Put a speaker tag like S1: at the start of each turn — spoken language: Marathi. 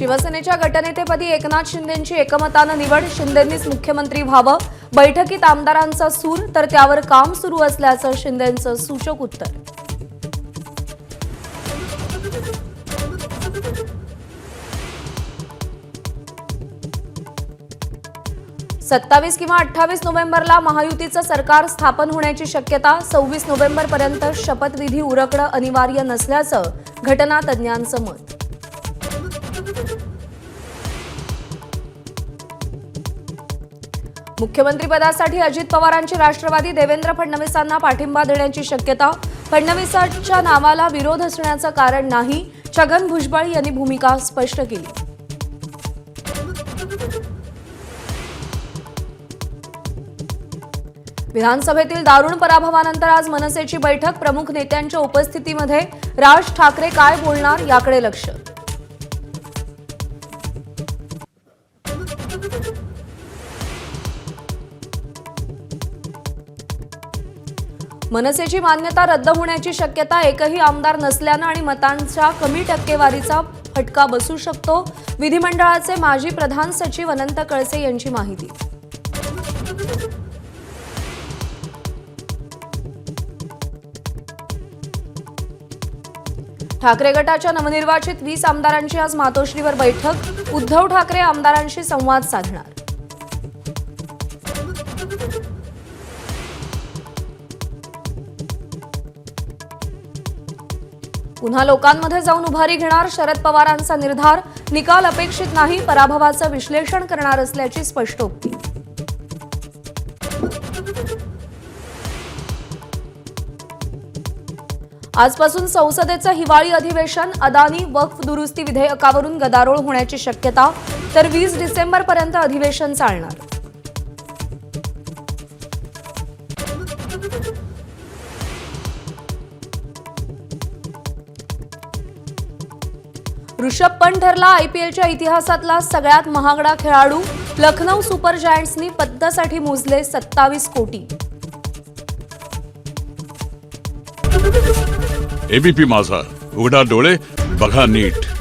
S1: शिवसेनेच्या गटनेतेपदी एकनाथ शिंदेंची एकमतानं निवड. शिंदेंनीच मुख्यमंत्री व्हावं. बैठकीत आमदारांचा सूर, तर त्यावर काम सुरू असल्याचं शिंदेंचं सूचक उत्तर. सत्तावीस किंवा 28 नोव्हेंबरला महायुतीचं सरकार स्थापन होण्याची शक्यता. 26 नोव्हेंबरपर्यंत शपथविधी उरकणं अनिवार्य नसल्याचं घटनातज्ञांचं मत. मुख्यमंत्रीपदासाठी अजित पवारांची राष्ट्रवादी देवेंद्र फडणवीसांना पाठिंबा देण्याची शक्यता. फडणवीसांच्या नावाला विरोध असण्याचं कारण नाही. छगन भुजबळ यांनी भूमिका स्पष्ट केली. विधानसभेतील दारुण पराभवानंतर आज मनसेची बैठक. प्रमुख नेत्यांच्या उपस्थितीमध्ये राज ठाकरे काय बोलणार याकडे लक्ष. मनसेची मान्यता रद्द होण्याची शक्यता. एकही आमदार नसल्यानं आणि मतांच्या कमी टक्केवारीचा फटका बसू शकतो. विधिमंडळाचे माजी प्रधान सचिव अनंत कळसे यांची माहिती. ठाकरे गटाच्या नवनिर्वाचित 20 आमदारांची आज मातोश्रीवर बैठक. उद्धव ठाकरे आमदारांशी संवाद साधणार. पुन्हा लोकांमध्ये जाऊन उभारी घेणार. शरद पवारांचा निर्धार. निकाल अपेक्षित नाही, पराभवाचं विश्लेषण करणार असल्याची स्पष्टोक्ती. आजपासून संसदेचं हिवाळी अधिवेशन. अदानी वक्फ दुरुस्ती विधेयकावरून गदारोळ होण्याची शक्यता. तर 20 डिसेंबरपर्यंत अधिवेशन चालणार. ऋषभ पंत ठरला आयपीएलच्या इतिहासातला सगळ्यात महागडा खेळाडू. लखनौ सुपर जायंट्सनी पदकासाठी मोजले 27 कोटी.
S2: एबीपी माझा, उघडा डोळे बघा नीट.